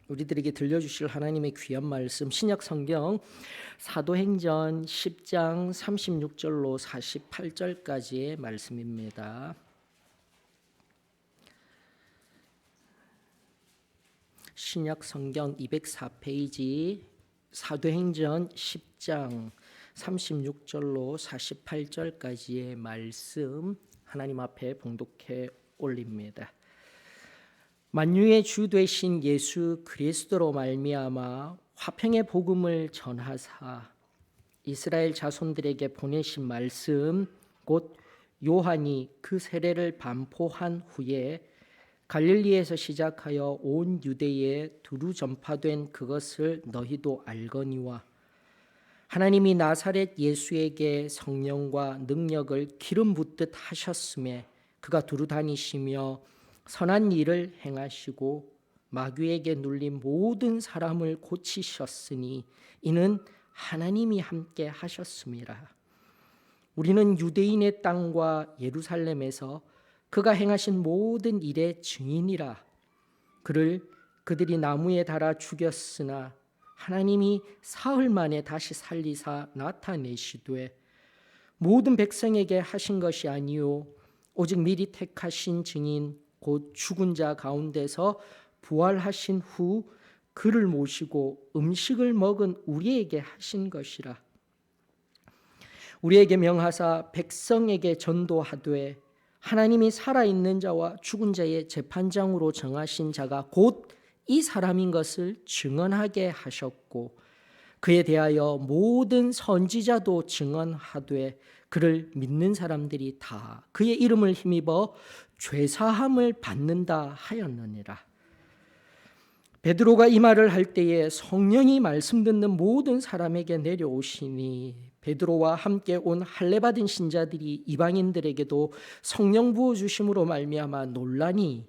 우리들에게 들려주실 하나님의 귀한 말씀 신약 성경 사도행전 10장 36절로 48절까지의 말씀입니다. 신약 성경 204페이지 사도행전 10장 36절로 48절까지의 말씀 하나님 앞에 봉독해 올립니다. 만유의 주 되신 예수 그리스도로 말미암아 화평의 복음을 전하사 이스라엘 자손들에게 보내신 말씀 곧 요한이 그 세례를 반포한 후에 갈릴리에서 시작하여 온 유대에 두루 전파된 그것을 너희도 알거니와 하나님이 나사렛 예수에게 성령과 능력을 기름 붓듯 하셨음에 그가 두루 다니시며 선한 일을 행하시고 마귀에게 눌린 모든 사람을 고치셨으니 이는 하나님이 함께 하셨음이라. 우리는 유대인의 땅과 예루살렘에서 그가 행하신 모든 일의 증인이라. 그를 그들이 나무에 달아 죽였으나 하나님이 사흘 만에 다시 살리사 나타내시되 모든 백성에게 하신 것이 아니요 오직 미리 택하신 증인 곧 죽은 자 가운데서 부활하신 후 그를 모시고 음식을 먹은 우리에게 하신 것이라. 우리에게 명하사 백성에게 전도하되 하나님이 살아있는 자와 죽은 자의 재판장으로 정하신 자가 곧 이 사람인 것을 증언하게 하셨고 그에 대하여 모든 선지자도 증언하되 그를 믿는 사람들이 다 그의 이름을 힘입어 죄사함을 받는다 하였느니라. 베드로가 이 말을 할 때에 성령이 말씀 듣는 모든 사람에게 내려오시니 베드로와 함께 온 할례 받은 신자들이 이방인들에게도 성령 부어 주심으로 말미암아 놀라니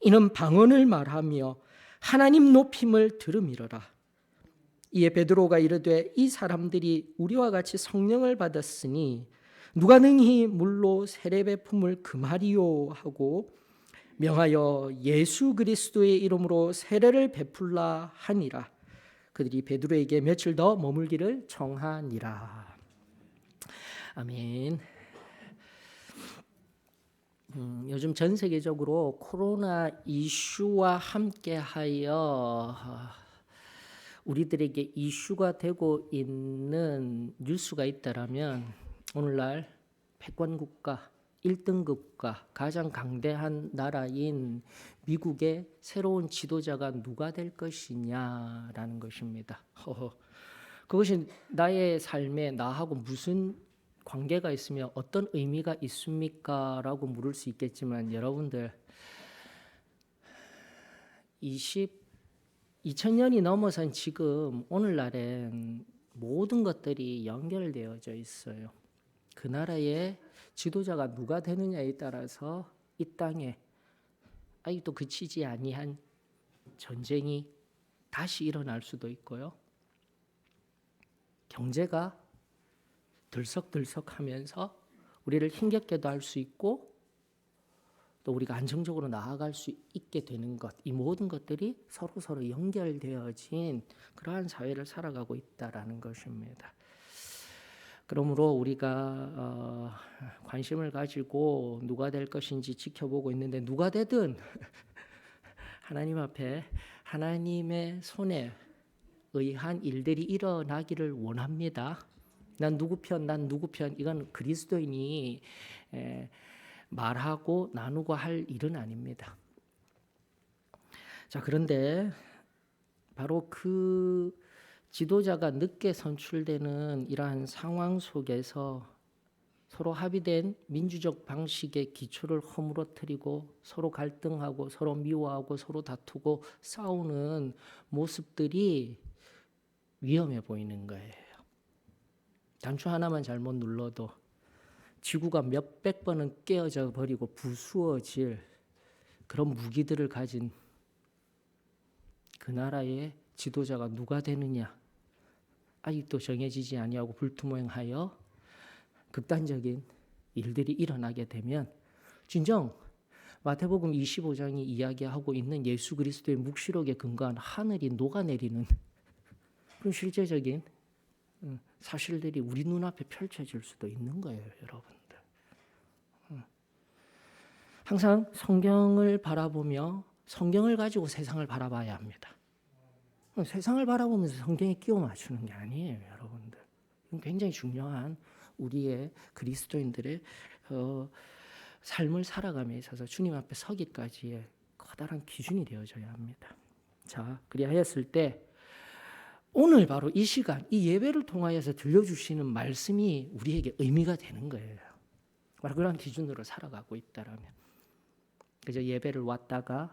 이는 방언을 말하며 하나님 높임을 들음이로라. 이에 베드로가 이르되 이 사람들이 우리와 같이 성령을 받았으니 누가 능히 물로 세례 베품을 금하리요 하고 명하여 예수 그리스도의 이름으로 세례를 베풀라 하니라. 그들이 베드로에게 며칠 더 머물기를 청하니라. 아멘. 요즘 전 세계적으로 코로나 이슈와 함께하여 우리들에게 이슈가 되고 있는 뉴스가 있다라면 오늘날 패권국가 1등급과 가장 강대한 나라인 미국의 새로운 지도자가 누가 될 것이냐라는 것입니다. 그것이 나의 삶에 나하고 무슨 관계가 있으며 어떤 의미가 있습니까? 라고 물을 수 있겠지만 여러분들 2000년이 넘어선 지금 오늘날엔 모든 것들이 연결되어져 있어요. 그 나라의 지도자가 누가 되느냐에 따라서 이 땅에 아직도 그치지 아니한 전쟁이 다시 일어날 수도 있고요. 경제가 들썩들썩하면서 우리를 힘겹게도 할 수 있고 또 우리가 안정적으로 나아갈 수 있게 되는 것, 이 모든 것들이 서로 연결되어진 그러한 사회를 살아가고 있다라는 것입니다. 그러므로 우리가 관심을 가지고 누가 될 것인지 지켜보고 있는데 누가 되든 하나님 앞에 하나님의 손에 의한 일들이 일어나기를 원합니다. 난 누구 편, 이건 그리스도인이 말하고 나누고 할 일은 아닙니다. 자, 그런데 바로 그 지도자가 늦게 선출되는 이러한 상황 속에서 서로 합의된 민주적 방식의 기초를 허물어뜨리고 서로 갈등하고 서로 미워하고 서로 다투고 싸우는 모습들이 위험해 보이는 거예요. 단추 하나만 잘못 눌러도 지구가 몇백 번은 깨어져 버리고 부수어질 그런 무기들을 가진 그 나라의 지도자가 누가 되느냐 아직도 정해지지 아니하고 불투명하여 극단적인 일들이 일어나게 되면 진정 마태복음 25장이 이야기하고 있는 예수 그리스도의 묵시록에 근거한 하늘이 녹아내리는 그런 실제적인 사실들이 우리 눈앞에 펼쳐질 수도 있는 거예요, 여러분들. 항상 성경을 바라보며 성경을 가지고 세상을 바라봐야 합니다. 세상을 바라보면서 성경에 끼워 맞추는 게 아니에요, 여러분들. 이건 굉장히 중요한 우리의 그리스도인들의 삶을 살아감에 있어서 주님 앞에 서기까지의 커다란 기준이 되어져야 합니다. 자, 그리하였을 때 오늘 바로 이 시간, 이 예배를 통하여서 들려주시는 말씀이 우리에게 의미가 되는 거예요. 바로 그런 기준으로 살아가고 있다라면, 그저 예배를 왔다가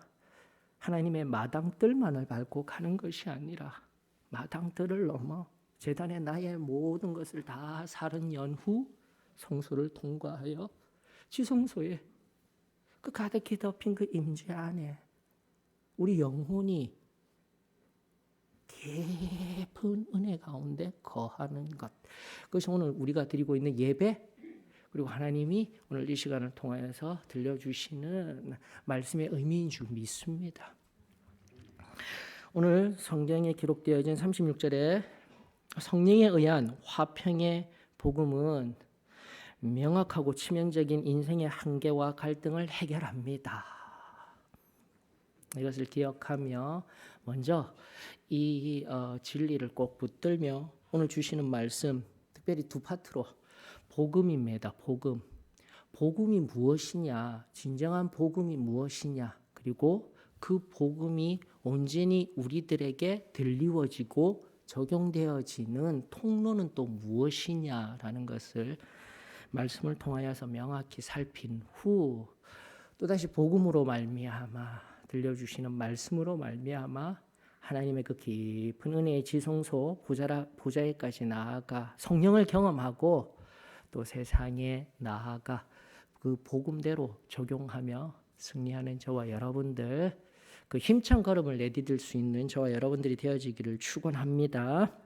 하나님의 마당뜰만을 밟고 가는 것이 아니라 마당뜰을 넘어 제단에 나의 모든 것을 다 사른 연후 성소를 통과하여 지성소에 그 가득히 덮인 그 임재 안에 우리 영혼이 깊은 은혜 가운데 거하는 것, 그것이 오늘 우리가 드리고 있는 예배, 그리고 하나님이 오늘 이 시간을 통하여서 들려주시는 말씀의 의미인 줄 믿습니다. 오늘 성경에 기록되어진 36절에 성령에 의한 화평의 복음은 명확하고 치명적인 인생의 한계와 갈등을 해결합니다. 이것을 기억하며 먼저 이 진리를 꼭 붙들며 오늘 주시는 말씀, 특별히 두 파트로 복음입니다. 복음. 복음이 무엇이냐? 진정한 복음이 무엇이냐? 그리고 그 복음이 온전히 우리들에게 들리워지고 적용되어지는 통로는 또 무엇이냐라는 것을 말씀을 통하여서 명확히 살핀 후 또다시 복음으로 말미암아 들려주시는 말씀으로 말미암아 하나님의 그 깊은 은혜의 지성소 보좌에까지 나아가 성령을 경험하고 또 세상에 나아가 그 복음대로 적용하며 승리하는 저와 여러분들, 그 힘찬 걸음을 내디딜 수 있는 저와 여러분들이 되어지기를 축원합니다.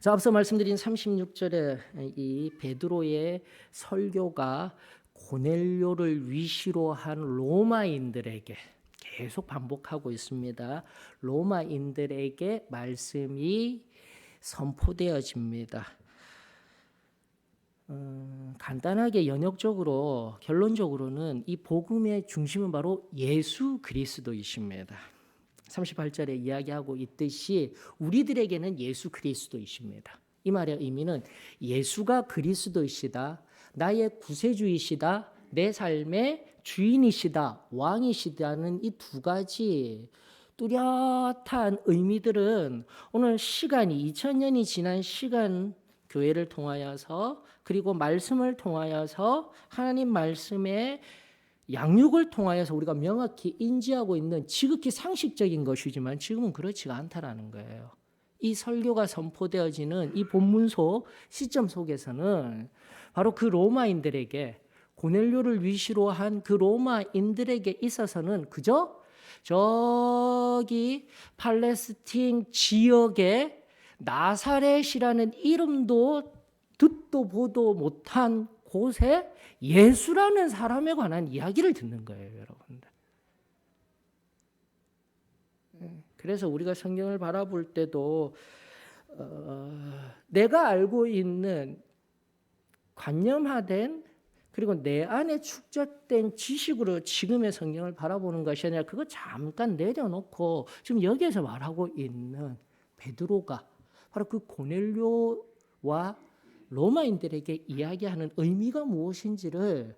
자, 앞서 말씀드린 36절에 이 베드로의 설교가 고넬료를 위시로 한 로마인들에게 계속 반복하고 있습니다. 로마인들에게 말씀이 선포되어집니다. 간단하게 연역적으로 결론적으로는 이 복음의 중심은 바로 예수 그리스도이십니다. 38절에 이야기하고 있듯이 우리들에게는 예수 그리스도이십니다. 이 말의 의미는 예수가 그리스도이시다, 나의 구세주이시다, 내 삶의 주인이시다, 왕이시다는 이 두 가지 뚜렷한 의미들은 오늘 시간이 2000년이 지난 시간 교회를 통하여서 그리고 말씀을 통하여서 하나님 말씀의 양육을 통하여서 우리가 명확히 인지하고 있는 지극히 상식적인 것이지만 지금은 그렇지가 않다라는 거예요. 이 설교가 선포되어지는 이 본문소 시점 속에서는 바로 그 로마인들에게 고넬료를 위시로 한 그 로마인들에게 있어서는 그저 저기 팔레스틴 지역의 나사렛이라는 이름도 듣도 보도 못한 곳에 예수라는 사람에 관한 이야기를 듣는 거예요, 여러분들. 그래서 우리가 성경을 바라볼 때도 내가 알고 있는 관념화된 그리고 내 안에 축적된 지식으로 지금의 성경을 바라보는 것이 아니라 그거 잠깐 내려놓고 지금 여기에서 말하고 있는 베드로가 바로 그 고넬료와 로마인들에게 이야기하는 의미가 무엇인지를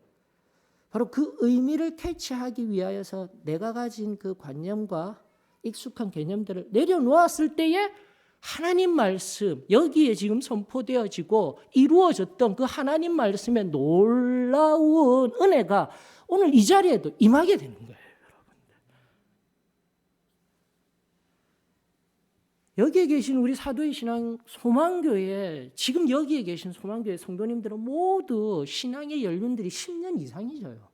바로 그 의미를 캐치하기 위하여서 내가 가진 그 관념과 익숙한 개념들을 내려놓았을 때에 하나님 말씀, 여기에 지금 선포되어지고 이루어졌던 그 하나님 말씀의 놀라운 은혜가 오늘 이 자리에도 임하게 되는 거예요, 여러분들. 여기에 계신 우리 사도의 신앙 소망교회, 지금 여기에 계신 소망교회 성도님들은 모두 신앙의 연륜들이 10년 이상이죠.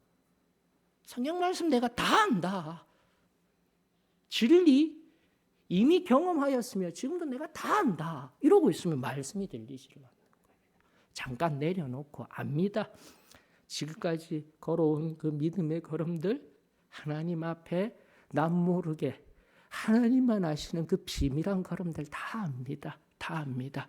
성경 말씀 내가 다 안다. 진리 이미 경험하였으며 지금도 내가 다 안다. 이러고 있으면 말씀이 들리지를 않는 거예요. 잠깐 내려놓고 압니다. 지금까지 걸어온 그 믿음의 걸음들 하나님 앞에 남모르게 하나님만 아시는 그 비밀한 걸음들 다 압니다. 다 압니다.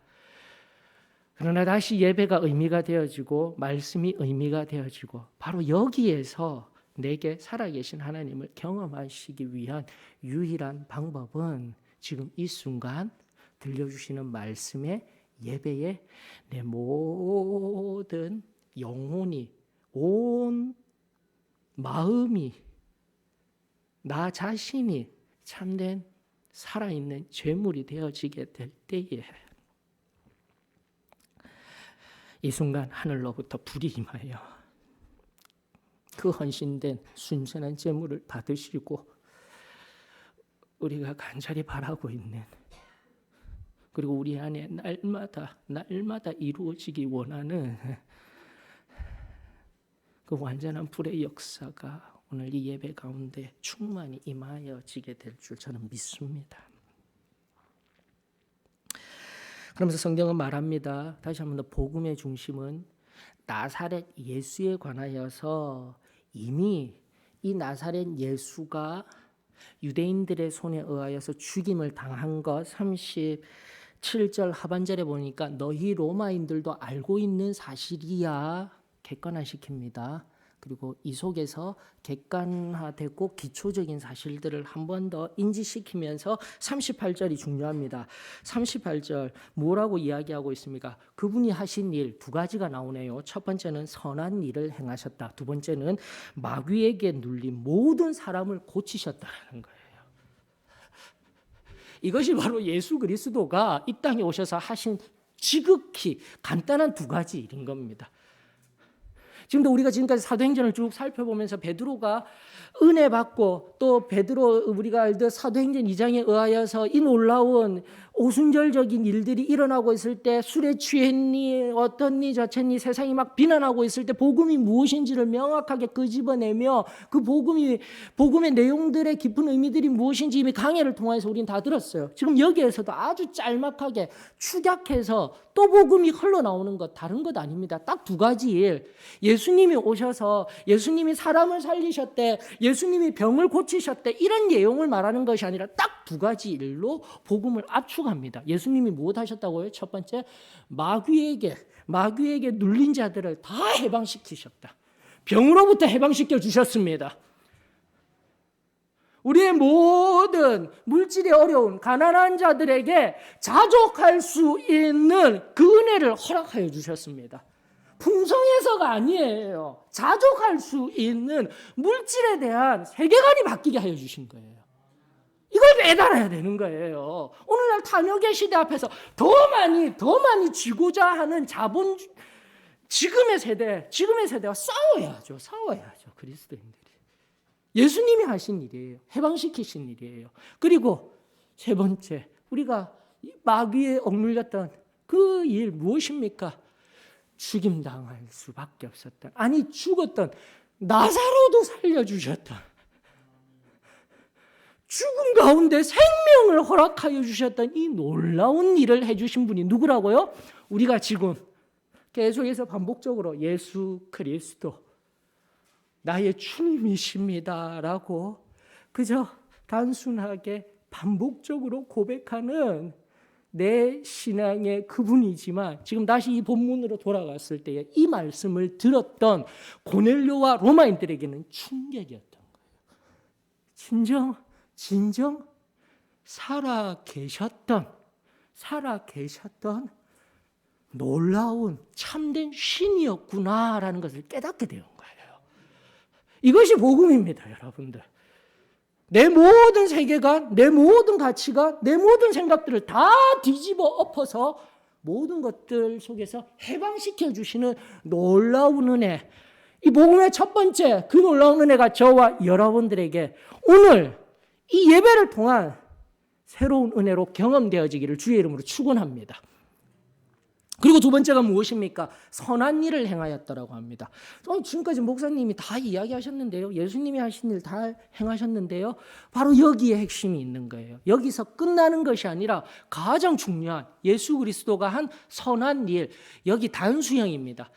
그러나 다시 예배가 의미가 되어지고 말씀이 의미가 되어지고 바로 여기에서 내게 살아계신 하나님을 경험하시기 위한 유일한 방법은 지금 이 순간 들려주시는 말씀의 예배에 내 모든 영혼이 온 마음이 나 자신이 참된 살아있는 제물이 되어지게 될 때에 이 순간 하늘로부터 불이 임하여 그 헌신된 순전한 제물을 받으시고 우리가 간절히 바라고 있는 그리고 우리 안에 날마다 이루어지기 원하는 그 완전한 불의 역사가 오늘 이 예배 가운데 충만히 임하여지게 될 줄 저는 믿습니다. 그러면서 성경은 말합니다. 다시 한번 더 복음의 중심은 나사렛 예수에 관하여서 이미 이 나사렛 예수가 유대인들의 손에 의하여서 죽임을 당한 것 37절 하반절에 보니까 너희 로마인들도 알고 있는 사실이야 객관화시킵니다. 그리고 이 속에서 객관화되고 기초적인 사실들을 한 번 더 인지시키면서 38절이 중요합니다. 38절 뭐라고 이야기하고 있습니까? 그분이 하신 일 두 가지가 나오네요. 첫 번째는 선한 일을 행하셨다. 두 번째는 마귀에게 눌린 모든 사람을 고치셨다는 거예요. 이것이 바로 예수 그리스도가 이 땅에 오셔서 하신 지극히 간단한 두 가지 일인 겁니다. 지금도 우리가 지금까지 사도행전을 쭉 살펴보면서 베드로가 은혜 받고 또 베드로 우리가 알듯 사도행전 2장에 의하여서 이 놀라운 오순절적인 일들이 일어나고 있을 때 술에 취했니 어떻니 저쨌니 세상이 막 비난하고 있을 때 복음이 무엇인지를 명확하게 끄집어내며 그 복음의 내용들의 깊은 의미들이 무엇인지 이미 강해를 통해서 우리는 다 들었어요. 지금 여기에서도 아주 짤막하게 축약해서 또 복음이 흘러나오는 것 다른 것 아닙니다. 딱 두 가지 일. 예수님이 오셔서 예수님이 사람을 살리셨대, 예수님이 병을 고치셨대 이런 내용을 말하는 것이 아니라 딱 두 가지 일로 복음을 압축합니다. 예수님이 무엇 하셨다고요? 첫 번째 마귀에게 눌린 자들을 다 해방시키셨다. 병으로부터 해방시켜 주셨습니다. 우리의 모든 물질이 어려운 가난한 자들에게 자족할 수 있는 그 은혜를 허락하여 주셨습니다. 풍성해서가 아니에요. 자족할 수 있는 물질에 대한 세계관이 바뀌게 하여 주신 거예요. 이걸 깨달아야 되는 거예요. 오늘날 탐욕의 시대 앞에서 더 많이 쥐고자 하는 지금의 세대와 싸워야죠. 그리스도인들이. 예수님이 하신 일이에요. 해방시키신 일이에요. 그리고 세 번째, 우리가 마귀에 억눌렸던 그 일 무엇입니까? 죽임당할 수밖에 없었던, 아니 죽었던 나사로도 살려주셨던, 죽음 가운데 생명을 허락하여 주셨던 이 놀라운 일을 해주신 분이 누구라고요? 우리가 지금 계속해서 반복적으로 예수 그리스도 나의 주님이십니다라고 그저 단순하게 반복적으로 고백하는 내 신앙의 그분이지만 지금 다시 이 본문으로 돌아갔을 때에 이 말씀을 들었던 고넬료와 로마인들에게는 충격이었던 거예요. 진정 살아 계셨던 놀라운 참된 신이었구나라는 것을 깨닫게 되는 거예요. 이것이 복음입니다, 여러분들. 내 모든 세계관, 내 모든 가치관, 내 모든 생각들을 다 뒤집어 엎어서 모든 것들 속에서 해방시켜 주시는 놀라운 은혜. 이 복음의 첫 번째 그 놀라운 은혜가 저와 여러분들에게 오늘 이 예배를 통한 새로운 은혜로 경험되어지기를 주의 이름으로 축원합니다. 그리고 두 번째가 무엇입니까? 선한 일을 행하였다라고 합니다. 지금까지 목사님이 다 이야기하셨는데요. 예수님이 하신 일 다 행하셨는데요. 바로 여기에 핵심이 있는 거예요. 여기서 끝나는 것이 아니라 가장 중요한 예수 그리스도가 한 선한 일, 여기 단수형입니다.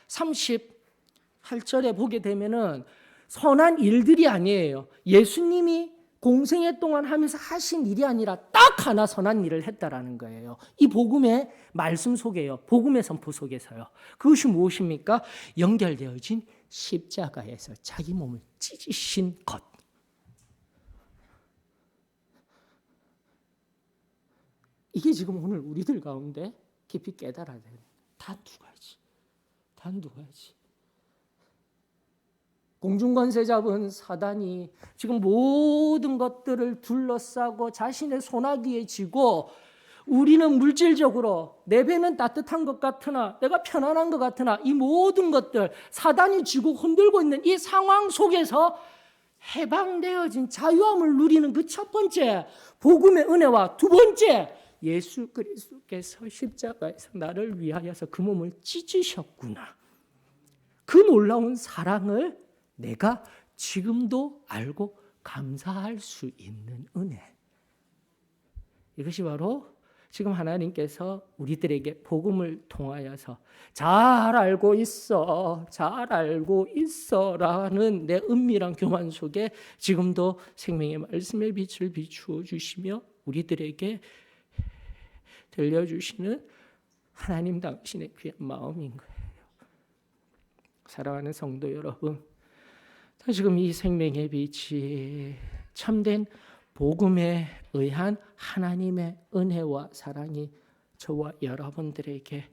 8절에 보게 되면은 선한 일들이 아니에요. 예수님이 공생애 동안 하면서 하신 일이 아니라 딱 하나 선한 일을 했다라는 거예요. 이 복음의 말씀 속에요. 복음의 선포 속에서요. 그것이 무엇입니까? 연결되어진 십자가에서 자기 몸을 찢으신 것. 이게 지금 오늘 우리들 가운데 깊이 깨달아야 돼요. 단 두 가지. 공중권세 잡은 사단이 지금 모든 것들을 둘러싸고 자신의 손아귀에 쥐고 우리는 물질적으로 내 배는 따뜻한 것 같으나 내가 편안한 것 같으나 이 모든 것들 사단이 쥐고 흔들고 있는 이 상황 속에서 해방되어진 자유함을 누리는 그 첫 번째 복음의 은혜와 두 번째 예수 그리스도께서 십자가에서 나를 위하여서 그 몸을 찢으셨구나. 그 놀라운 사랑을 내가 지금도 알고 감사할 수 있는 은혜. 이것이 바로 지금 하나님께서 우리들에게 복음을 통하여서 잘 알고 있어라는 내 은밀한 교만 속에 지금도 생명의 말씀의 빛을 비추어 주시며 우리들에게 들려주시는 하나님 당신의 귀한 마음인 거예요. 사랑하는 성도 여러분, 지금 이 생명의 빛이 참된 복음에 의한 하나님의 은혜와 사랑이 저와 여러분들에게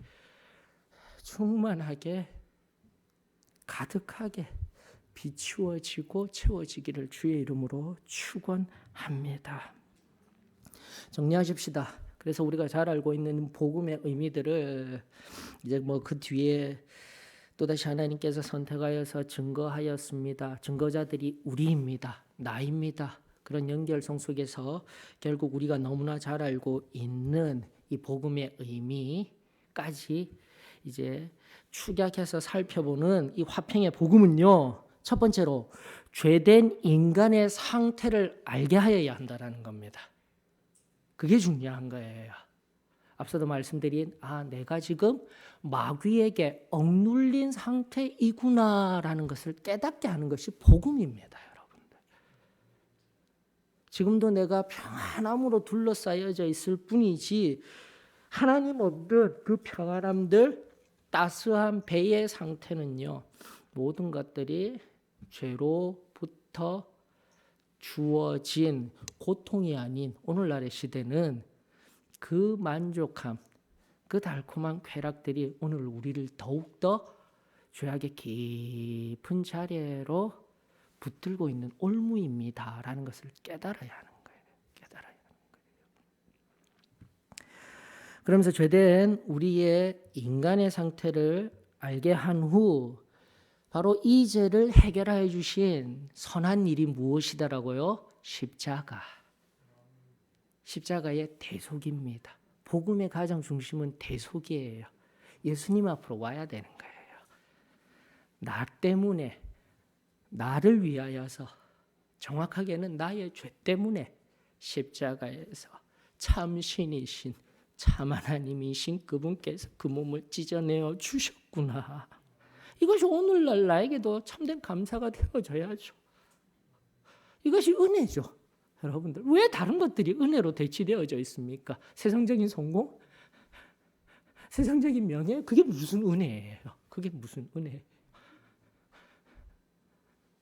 충만하게 가득하게 비추어지고 채워지기를 주의 이름으로 축원합니다. 정리하십시다. 그래서 우리가 잘 알고 있는 복음의 의미들을 이제 그 뒤에 또다시 하나님께서 선택하여서 증거하였습니다. 증거자들이 우리입니다. 나입니다. 그런 연결성 속에서 결국 우리가 너무나 잘 알고 있는 이 복음의 의미까지 이제 축약해서 살펴보는 이 화평의 복음은요. 첫 번째로 죄된 인간의 상태를 알게 하여야 한다는 겁니다. 그게 중요한 거예요. 앞서도 말씀드린 내가 지금 마귀에게 억눌린 상태이구나라는 것을 깨닫게 하는 것이 복음입니다. 여러분들. 지금도 내가 평안함으로 둘러싸여져 있을 뿐이지 하나님 없는 그 평안함들 따스한 배의 상태는요. 모든 것들이 죄로부터 주어진 고통이 아닌 오늘날의 시대는 그 만족함, 그 달콤한 쾌락들이 오늘 우리를 더욱더 죄악의 깊은 자리로 붙들고 있는 올무입니다라는 것을 깨달아야 하는 거예요. 그러면서 죄된 우리의 인간의 상태를 알게 한 후 바로 이 죄를 해결해 주신 선한 일이 무엇이다라고요? 십자가의 대속입니다. 복음의 가장 중심은 대속이에요. 예수님 앞으로 와야 되는 거예요. 나 때문에 나를 위하여서 정확하게는 나의 죄 때문에 십자가에서 참 신이신 참 하나님이신 그분께서 그 몸을 찢어내어 주셨구나. 이것이 오늘날 나에게도 참된 감사가 되어져야죠. 이것이 은혜죠. 여러분들, 왜 다른 것들이 은혜로 대치되어져 있습니까? 세상적인 성공? 세상적인 명예? 그게 무슨 은혜예요? 그게 무슨 은혜예요?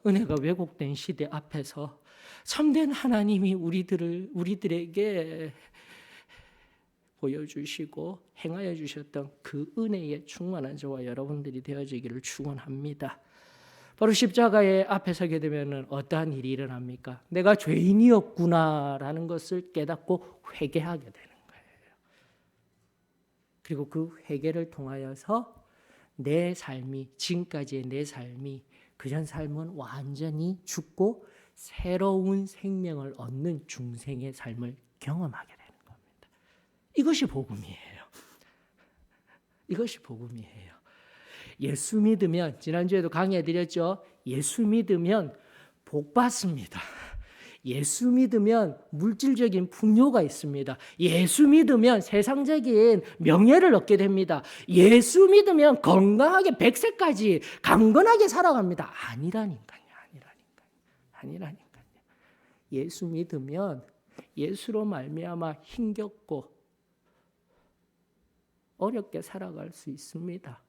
은혜가 왜곡된 시대 앞에서 참된 하나님이 우리들에게 보여주시고 행하여 주셨던 그 은혜에 충만한 저와 여러분들이 되어지기를 축원합니다. 바로 십자가의 앞에 서게 되면 어떠한 일이 일어납니까? 내가 죄인이었구나라는 것을 깨닫고 회개하게 되는 거예요. 그리고 그 회개를 통하여서 내 삶이 지금까지의 내 삶이 그전 삶은 완전히 죽고 새로운 생명을 얻는 중생의 삶을 경험하게 되는 겁니다. 이것이 복음이에요. 이것이 복음이에요. 예수 믿으면 지난주에도 강의해드렸죠. 예수 믿으면 복 받습니다. 예수 믿으면 물질적인 풍요가 있습니다. 예수 믿으면 세상적인 명예를 얻게 됩니다. 예수 믿으면 건강하게 100세까지 강건하게 살아갑니다. 아니라니까요. 예수 믿으면 예수로 말미암아 힘겹고 어렵게 살아갈 수 있습니다.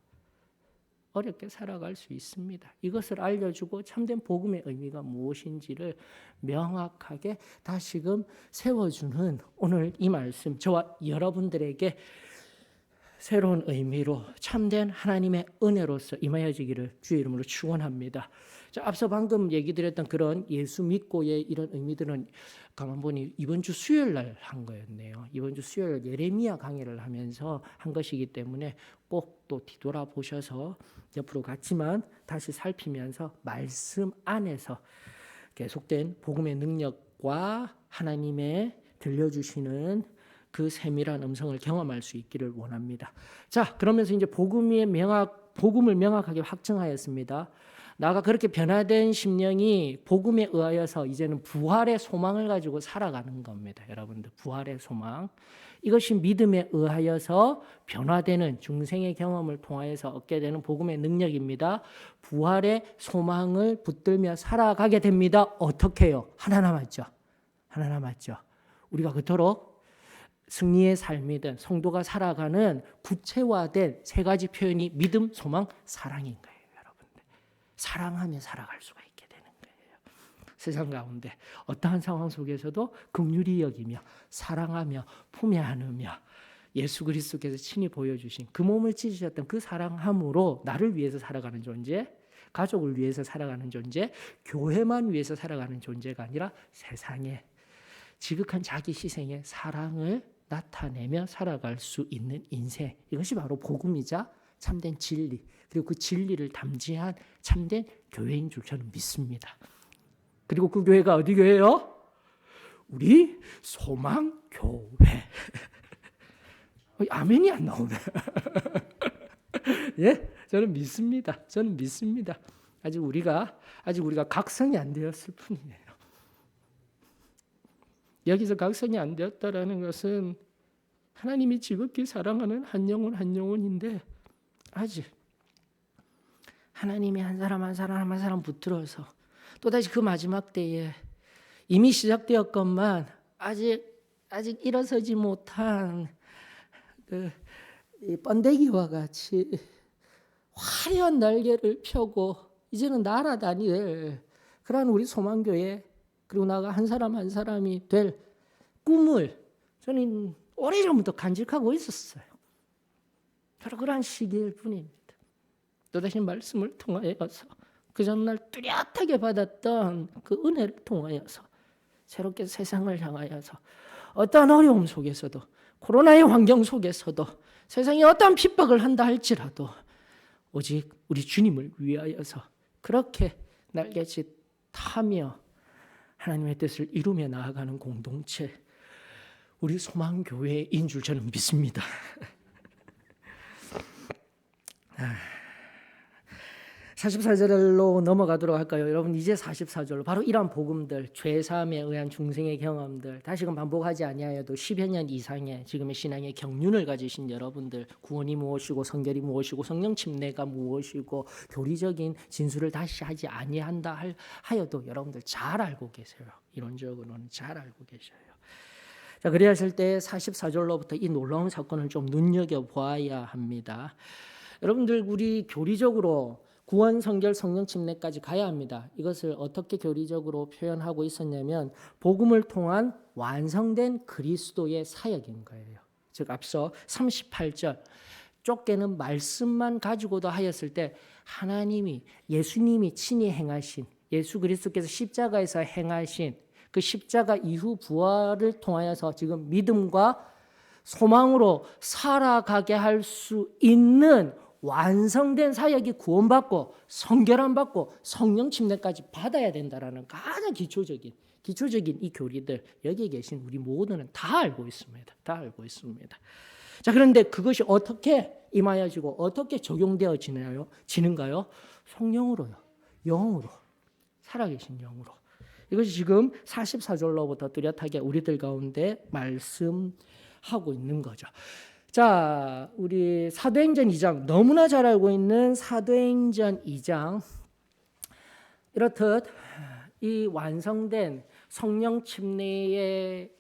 어렵게 살아갈 수 있습니다. 이것을 알려주고 참된 복음의 의미가 무엇인지를 명확하게 다시금 세워주는 오늘 이 말씀, 저와 여러분들에게 새로운 의미로 참된 하나님의 은혜로서 임하여지기를 주의 이름으로 축원합니다. 앞서 방금 얘기 드렸던 그런 예수 믿고의 이런 의미들은 가만 보니 이번 주 수요일 날 한 거였네요. 이번 주 수요일 예레미야 강의를 하면서 한 것이기 때문에 꼭 또 뒤돌아보셔서 옆으로 갔지만 다시 살피면서 말씀 안에서 계속된 복음의 능력과 하나님의 들려주시는 그 세밀한 음성을 경험할 수 있기를 원합니다. 자, 그러면서 이제 복음을 명확하게 확증하였습니다. 나가 그렇게 변화된 심령이 복음에 의하여서 이제는 부활의 소망을 가지고 살아가는 겁니다. 여러분들, 부활의 소망. 이것이 믿음에 의하여서 변화되는 중생의 경험을 통하여서 얻게 되는 복음의 능력입니다. 부활의 소망을 붙들며 살아가게 됩니다. 어떻게 해요? 하나 남았죠. 우리가 그토록 승리의 삶이든 성도가 살아가는 구체화된 세 가지 표현이 믿음, 소망, 사랑인 거예요. 여러분들, 사랑하며 살아갈 수가 있게 되는 거예요. 세상 가운데 어떠한 상황 속에서도 긍휼히 여기며 사랑하며 품에 안으며 예수 그리스도께서 친히 보여주신 그 몸을 찢으셨던 그 사랑함으로 나를 위해서 살아가는 존재, 가족을 위해서 살아가는 존재, 교회만 위해서 살아가는 존재가 아니라 세상에 지극한 자기 희생의 사랑을 나타내며 살아갈 수 있는 인생, 이것이 바로 복음이자 참된 진리, 그리고 그 진리를 담지한 참된 교회인 줄 저는 믿습니다. 그리고 그 교회가 어디 교회예요? 우리 소망교회. 아멘이 안 나오네. 예, 저는 믿습니다. 아직 우리가 각성이 안 되었을 뿐이에요. 여기서 각성이 안 되었다라는 것은 하나님이 지극히 사랑하는 한 영혼인데 아직 하나님이 한 사람 붙들어서 또다시 그 마지막 때에 이미 시작되었건만 아직 일어서지 못한 그 번데기와 같이 화려한 날개를 펴고 이제는 날아다닐 그러한 우리 소망교회, 그리고 나가 한 사람이 될 꿈을 저는 오래전부터 간직하고 있었어요. 바로 그러한 시기일 뿐입니다. 또다시 말씀을 통하여서 그 전날 뚜렷하게 받았던 그 은혜를 통하여서 새롭게 세상을 향하여서 어떠한 어려움 속에서도, 코로나의 환경 속에서도, 세상이 어떠한 핍박을 한다 할지라도 오직 우리 주님을 위하여서 그렇게 날개짓 타며 하나님의 뜻을 이루며 나아가는 공동체, 우리 소망교회인 줄 저는 믿습니다. 44절로 넘어가도록 할까요? 여러분, 이제 44절로 바로 이러한 복음들, 죄사함에 의한 중생의 경험들, 다시금 반복하지 아니하여도 10여 년 이상의 지금의 신앙의 경륜을 가지신 여러분들, 구원이 무엇이고 성결이 무엇이고 성령 침례가 무엇이고 교리적인 진술을 다시 하지 아니한다 하여도 여러분들 잘 알고 계세요. 이론적으로는 잘 알고 계셔요. 자, 그래야 했을 때 44절로부터 이 놀라운 사건을 좀 눈여겨보아야 합니다. 여러분들, 우리 교리적으로 구원, 성결, 성령 침례까지 가야 합니다. 이것을 어떻게 교리적으로 표현하고 있었냐면 복음을 통한 완성된 그리스도의 사역인 거예요. 즉 앞서 38절 쫓게는 말씀만 가지고도 하였을 때 하나님이, 예수님이 친히 행하신, 예수 그리스도께서 십자가에서 행하신 그 십자가 이후 부활을 통하여서 지금 믿음과 소망으로 살아가게 할 수 있는 완성된 사역이 구원받고 성결함 받고 성령 침례까지 받아야 된다라는 가장 기초적인 이 교리들, 여기에 계신 우리 모두는 다 알고 있습니다. 자, 그런데 그것이 어떻게 임하여지고 어떻게 적용되어지는가요? 성령으로요. 영으로. 살아계신 영으로. 이것이 지금 44절로부터 뚜렷하게 우리들 가운데 말씀하고 있는 거죠. 자, 우리 사도행전 2장, 너무나 잘 알고 있는 사도행전 2장, 이렇듯 이 완성된 성령 침례까지의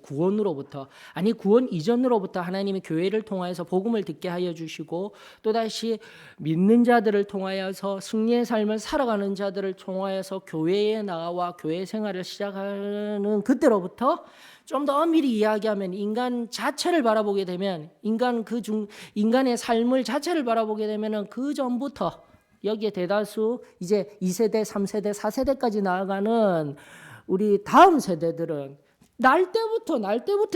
구원으로부터, 아니 구원 이전으로부터 하나님이 교회를 통하여서 복음을 듣게 하여 주시고, 또다시 믿는 자들을 통하여서 승리의 삶을 살아가는 자들을 통하여서 교회에 나와 교회 생활을 시작하는 그때로부터 좀 더 엄밀히 이야기하면 인간 자체를 바라보게 되면, 인간의 삶을 자체를 바라보게 되면은 그 전부터 여기에 대다수 이제 2세대, 3세대, 4세대까지 나아가는 우리 다음 세대들은 날 때부터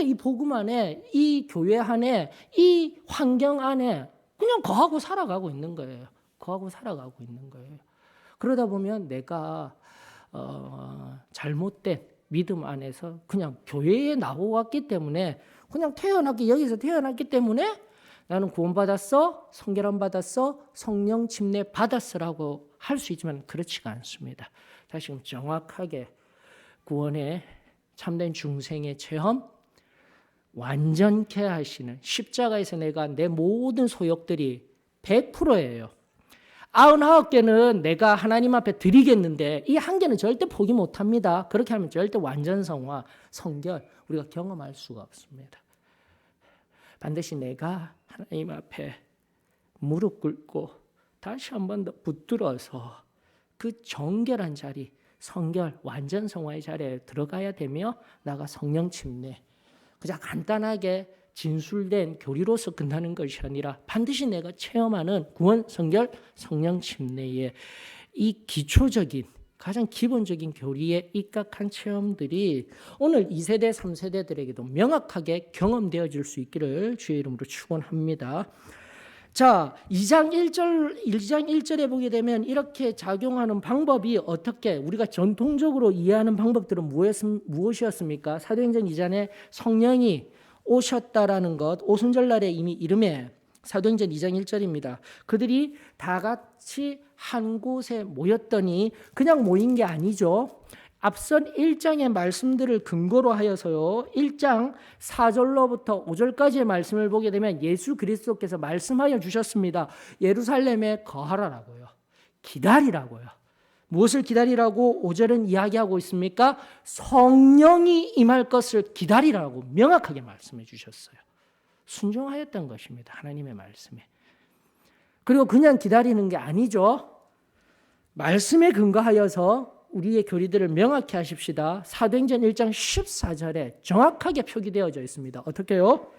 이 복음 안에, 이 교회 안에, 이 환경 안에 그냥 거하고 살아가고 있는 거예요. 그러다 보면 내가 잘못된 믿음 안에서 그냥 교회에 나왔기 때문에, 그냥 여기서 태어났기 때문에 나는 구원받았어, 성결함 받았어, 성령 침례 받았어라고 할 수 있지만 그렇지가 않습니다. 다시금 정확하게 구원의 참된 중생의 체험, 완전케 하시는, 십자가에서 내가 내 모든 소욕들이 100%예요. 99개는 내가 하나님 앞에 드리겠는데 이 한 개는 절대 포기 못합니다. 그렇게 하면 절대 완전성화, 성결 우리가 경험할 수가 없습니다. 반드시 내가 하나님 앞에 무릎 꿇고 다시 한 번 더 붙들어서 그 정결한 자리, 성결, 완전성화의 자리에 들어가야 되며, 나가 성령 침례, 그냥 간단하게 진술된 교리로서 끝나는 것이 아니라 반드시 내가 체험하는 구원, 성결, 성령 침례의 이 기초적인, 가장 기본적인 교리에 입각한 체험들이 오늘 2세대, 3세대들에게도 명확하게 경험되어질 수 있기를 주의 이름으로 축원합니다. 자, 2장 1절에 보게 되면 이렇게 작용하는 방법이 어떻게, 우리가 전통적으로 이해하는 방법들은 무엇이었습니까? 사도행전 2장에 성령이 오셨다라는 것, 오순절날에 이미 이름에 사도행전 2장 1절입니다. 그들이 다 같이 한 곳에 모였더니, 그냥 모인 게 아니죠. 앞선 1장의 말씀들을 근거로 하여서요, 1장 4절로부터 5절까지의 말씀을 보게 되면 예수 그리스도께서 말씀하여 주셨습니다. 예루살렘에 거하라라고요. 기다리라고요. 무엇을 기다리라고 5절은 이야기하고 있습니까? 성령이 임할 것을 기다리라고 명확하게 말씀해 주셨어요. 순종하였던 것입니다. 하나님의 말씀에. 그리고 그냥 기다리는 게 아니죠. 말씀에 근거하여서 우리의 교리들을 명확히 하십시다. 사도행전 1장 14절에 정확하게 표기되어져 있습니다. 어떻게요?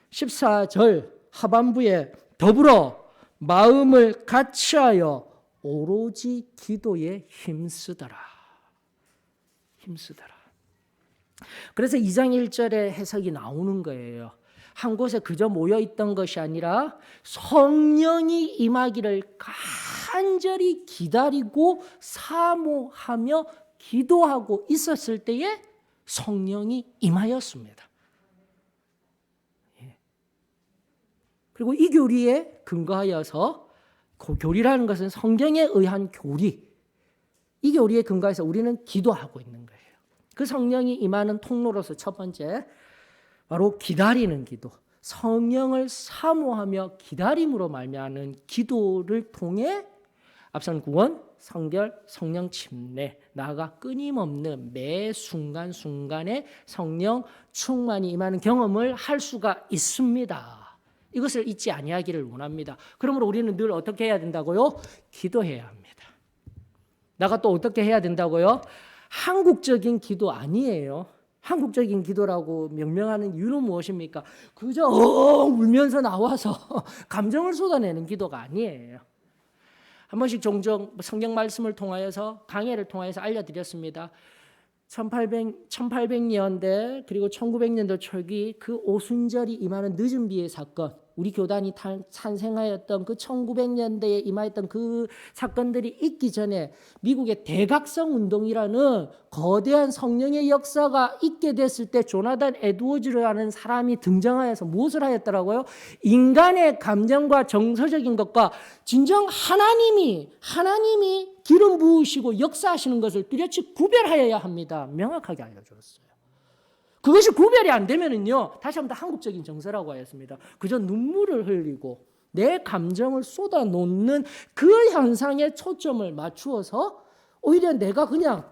14절 하반부에 더불어 마음을 같이하여 오로지 기도에 힘쓰더라. 그래서 2장 1절에 해석이 나오는 거예요. 한 곳에 그저 모여 있던 것이 아니라 성령이 임하기를 간절히 기다리고 사모하며 기도하고 있었을 때에 성령이 임하였습니다. 그리고 이 교리에 근거하여서, 그 교리라는 것은 성경에 의한 교리, 이 교리에 근거해서 우리는 기도하고 있는 거예요. 그 성령이 임하는 통로로서 첫 번째, 바로 기다리는 기도, 성령을 사모하며 기다림으로 말미암는 기도를 통해 앞선 구원, 성결, 성령 침례, 나아가 끊임없는 매 순간순간에 성령 충만이 임하는 경험을 할 수가 있습니다. 이것을 잊지 아니하기를 원합니다. 그러므로 우리는 늘 어떻게 해야 된다고요? 기도해야 합니다. 나가 또 어떻게 해야 된다고요? 한국적인 기도 아니에요. 한국적인 기도라고 명명하는 이유는 무엇입니까? 그저 울면서 나와서 감정을 쏟아내는 기도가 아니에요. 한 번씩 종종 성경 말씀을 통하여서, 강해를 통하여서 알려드렸습니다. 1800년대 그리고 1900년도 초기 그 오순절이 임하는 늦은 비의 사건, 우리 교단이 탄생하였던 그 1900년대에 임하였던 그 사건들이 있기 전에 미국의 대각성 운동이라는 거대한 성령의 역사가 있게 됐을 때 조나단 에드워즈라는 사람이 등장하여서 무엇을 하였더라고요? 인간의 감정과 정서적인 것과 진정 하나님이 기름 부으시고 역사하시는 것을 뚜렷이 구별하여야 합니다. 명확하게 알려주었어요. 그것이 구별이 안 되면은요, 다시 한번 한국적인 정서라고 하였습니다. 그저 눈물을 흘리고 내 감정을 쏟아놓는 그 현상에 초점을 맞추어서 오히려 내가 그냥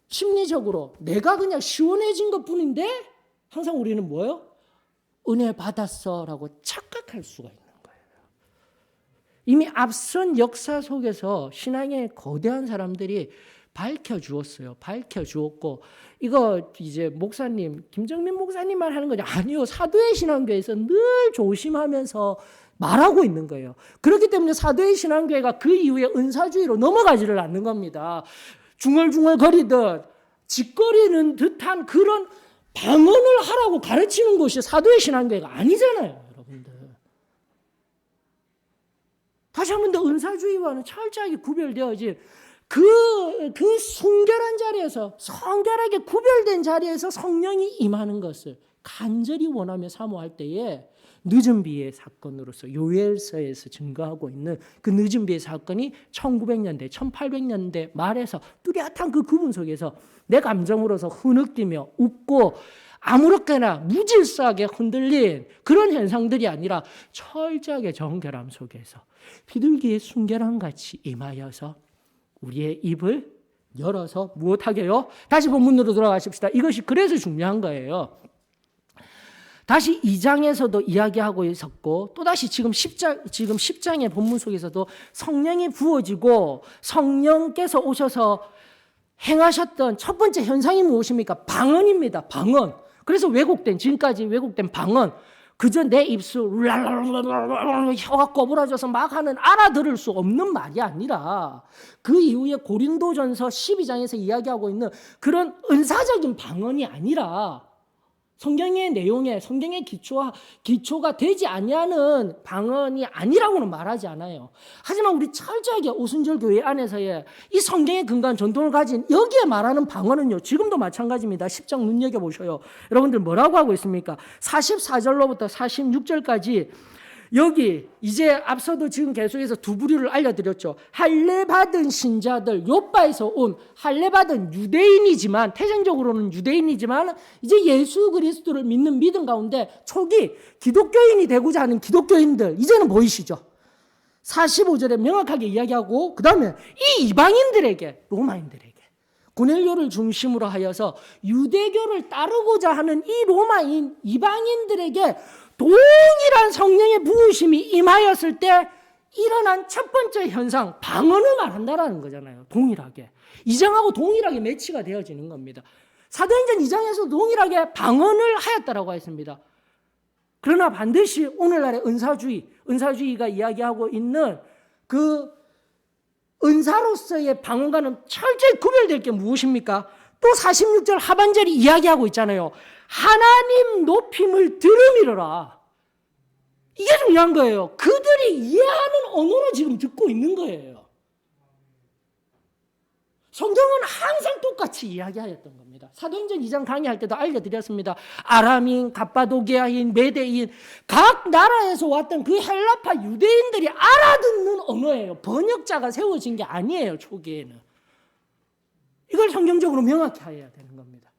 심리적으로 내가 그냥 시원해진 것 뿐인데 항상 우리는 뭐예요? 은혜 받았어라고 착각할 수가 있는 거예요. 이미 앞선 역사 속에서 신앙의 거대한 사람들이 밝혀주었어요. 밝혀주었고 이거 이제 목사님 김정민 목사님만 하는 거죠? 아니요. 사도의 신앙교회에서 늘 조심하면서 말하고 있는 거예요. 그렇기 때문에 사도의 신앙교회가 그 이후에 은사주의로 넘어가지를 않는 겁니다. 중얼중얼 거리듯 짓거리는 듯한 그런 방언을 하라고 가르치는 것이 사도의 신앙교회가 아니잖아요, 여러분들. 다시 한 번 더 은사주의와는 철저하게 구별되어진 그 순결한 자리에서 성결하게 구별된 자리에서 성령이 임하는 것을 간절히 원하며 사모할 때에 늦은 비의 사건으로서 요엘서에서 증거하고 있는 그 늦은 비의 사건이 1900년대, 1800년대 말에서 뚜렷한 그 구분 속에서 내 감정으로서 흐느끼며 웃고 아무렇게나 무질서하게 흔들린 그런 현상들이 아니라 철저하게 정결함 속에서 비둘기의 순결함같이 임하여서 우리의 입을 열어서 무엇하게요? 다시 본문으로 돌아가십시다. 이것이 그래서 중요한 거예요. 다시 2장에서도 이야기하고 있었고 또다시 지금 10장의 본문 속에서도 성령이 부어지고 성령께서 오셔서 행하셨던 첫 번째 현상이 무엇입니까? 방언입니다. 방언. 그래서 지금까지 왜곡된 방언. 그저 내 입술 혀가 꼬부라져서 막 하는 알아들을 수 없는 말이 아니라 그 이후에 고린도전서 12장에서 이야기하고 있는 그런 은사적인 방언이 아니라 성경의 내용에 성경의 기초가 되지 아니하는 방언이 아니라고는 말하지 않아요. 하지만 우리 철저하게 오순절 교회 안에서의 이 성경의 근간 전통을 가진 여기에 말하는 방언은요, 지금도 마찬가지입니다. 10장 눈여겨보셔요. 여러분들 뭐라고 하고 있습니까? 44절로부터 46절까지 여기 이제 앞서도 지금 계속해서 두 부류를 알려드렸죠. 할례받은 신자들, 욥바에서 온 할례받은 유대인이지만 태생적으로는 유대인이지만 이제 예수 그리스도를 믿는 믿음 가운데 초기 기독교인이 되고자 하는 기독교인들 이제는 보이시죠? 45절에 명확하게 이야기하고 그 다음에 이 이방인들에게 로마인들에게 고넬료를 중심으로 하여서 유대교를 따르고자 하는 이 로마인 이방인들에게 동일한 성령의 부으심이 임하였을 때 일어난 첫 번째 현상, 방언을 말한다라는 거잖아요. 동일하게. 2장하고 동일하게 매치가 되어지는 겁니다. 사도행전 2장에서 동일하게 방언을 하였다라고 했습니다. 그러나 반드시 오늘날의 은사주의가 이야기하고 있는 그 은사로서의 방언과는 철저히 구별될 게 무엇입니까? 또 46절 하반절이 이야기하고 있잖아요. 하나님 높임을 들음이로라. 이게 중요한 거예요. 그들이 이해하는 언어로 지금 듣고 있는 거예요. 성경은 항상 똑같이 이야기하였던 겁니다. 사도행전 2장 강의할 때도 알려드렸습니다. 아람인, 갑바도기아인, 메대인 각 나라에서 왔던 그 헬라파 유대인들이 알아듣는 언어예요. 번역자가 세워진 게 아니에요. 초기에는. 이걸 성경적으로 명확히 해야 되는 겁니다.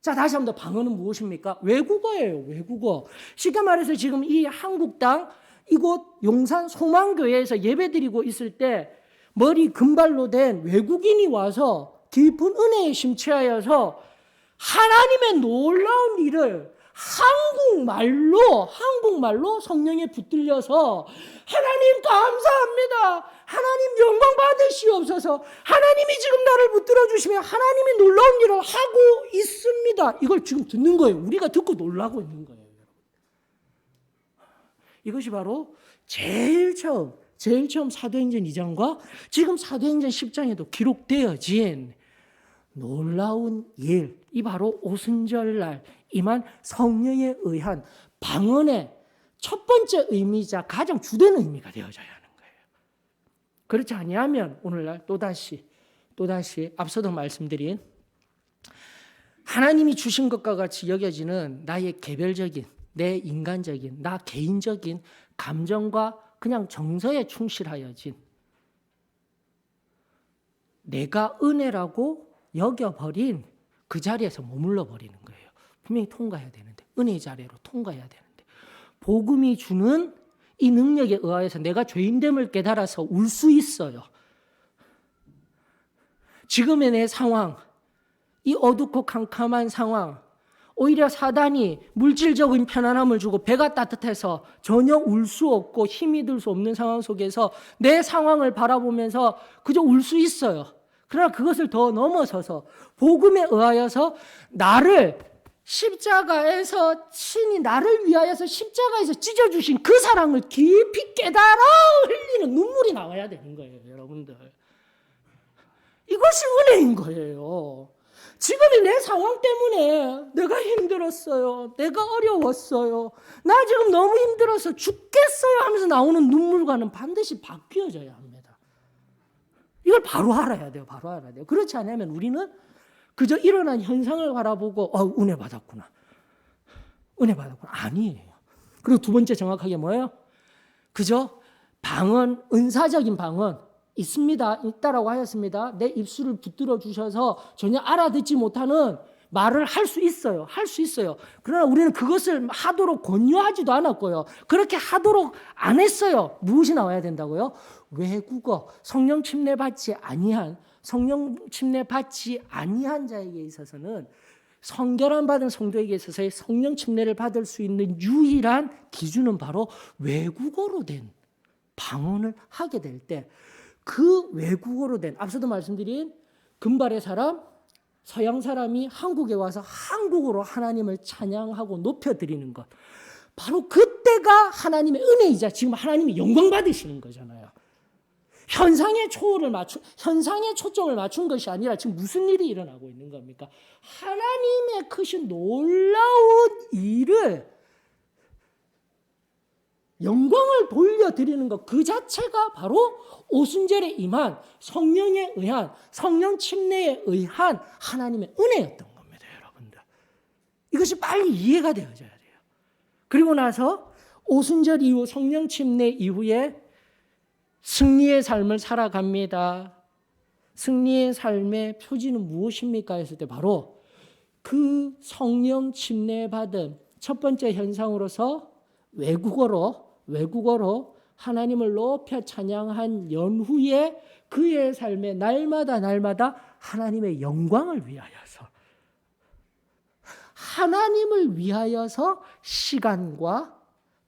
자, 다시 한번 더 방언은 무엇입니까? 외국어예요. 외국어. 쉽게 말해서 지금 이 한국 땅 이곳 용산 소망교회에서 예배드리고 있을 때 머리 금발로 된 외국인이 와서 깊은 은혜에 심취하여서 하나님의 놀라운 일을 한국말로 성령에 붙들려서 하나님 감사합니다. 하나님 영광 받으시옵소서. 하나님이 지금 나를 붙들어 주시면 하나님이 놀라운 일을 하고 있습니다. 이걸 지금 듣는 거예요. 우리가 듣고 놀라고 있는 거예요. 이것이 바로 제일 처음 사도행전 2장과 지금 사도행전 10장에도 기록되어진 놀라운 일, 이 바로 오순절날 임한 성령에 의한 방언의 첫 번째 의미이자 가장 주된 의미가 되어져야 하는 거예요. 그렇지 아니하면 오늘날 또다시 앞서도 말씀드린 하나님이 주신 것과 같이 여겨지는 나의 개별적인, 내 인간적인, 나 개인적인 감정과 그냥 정서에 충실하여진 내가 은혜라고 여겨버린 그 자리에서 머물러 버리는 거예요. 분명히 통과해야 되는데, 은혜의 자리로 통과해야 되는데, 복음이 주는 이 능력에 의하여서 내가 죄인됨을 깨달아서 울 수 있어요. 지금의 내 상황, 이 어둡고 캄캄한 상황, 오히려 사단이 물질적인 편안함을 주고 배가 따뜻해서 전혀 울 수 없고 힘이 들 수 없는 상황 속에서 내 상황을 바라보면서 그저 울 수 있어요. 그러나 그것을 더 넘어서서 복음에 의하여서 나를 십자가에서 친히 나를 위하여서 십자가에서 찢어주신 그 사랑을 깊이 깨달아 흘리는 눈물이 나와야 되는 거예요, 여러분들. 이것이 은혜인 거예요. 지금의 내 상황 때문에 내가 힘들었어요. 내가 어려웠어요. 나 지금 너무 힘들어서 죽겠어요 하면서 나오는 눈물과는 반드시 바뀌어져야 합니다. 이걸 바로 알아야 돼요. 바로 알아야 돼요. 그렇지 않으면 우리는 그저 일어난 현상을 바라보고 은혜 받았구나. 은혜 받았구나. 아니에요. 그리고 두 번째 정확하게 뭐예요? 그저 방언, 은사적인 방언 있다라고 하였습니다. 내 입술을 붙들어 주셔서 전혀 알아듣지 못하는 말을 할 수 있어요. 할 수 있어요. 그러나 우리는 그것을 하도록 권유하지도 않았고요. 그렇게 하도록 안 했어요. 무엇이 나와야 된다고요? 외국어, 성령 침례 받지 아니한 자에게 있어서는 성결함 받은 성도에게 있어서의 성령 침례를 받을 수 있는 유일한 기준은 바로 외국어로 된 방언을 하게 될 때, 그 외국어로 된, 앞서도 말씀드린 금발의 사람, 서양 사람이 한국에 와서 한국어로 하나님을 찬양하고 높여드리는 것, 바로 그때가 하나님의 은혜이자 지금 하나님이 영광 받으시는 거잖아요. 현상의 초점을 맞춘 것이 아니라 지금 무슨 일이 일어나고 있는 겁니까? 하나님의 크신 놀라운 일을, 영광을 돌려드리는 것 그 자체가 바로 오순절에 임한 성령에 의한, 성령 침례에 의한 하나님의 은혜였던 겁니다, 여러분들. 이것이 빨리 이해가 되어져야 돼요. 그리고 나서 오순절 이후, 성령 침례 이후에 승리의 삶을 살아갑니다. 승리의 삶의 표지는 무엇입니까? 했을 때 바로 그 성령 침례 받은 첫 번째 현상으로서 외국어로 하나님을 높여 찬양한 연후에 그의 삶에 날마다 하나님의 영광을 위하여서, 하나님을 위하여서 시간과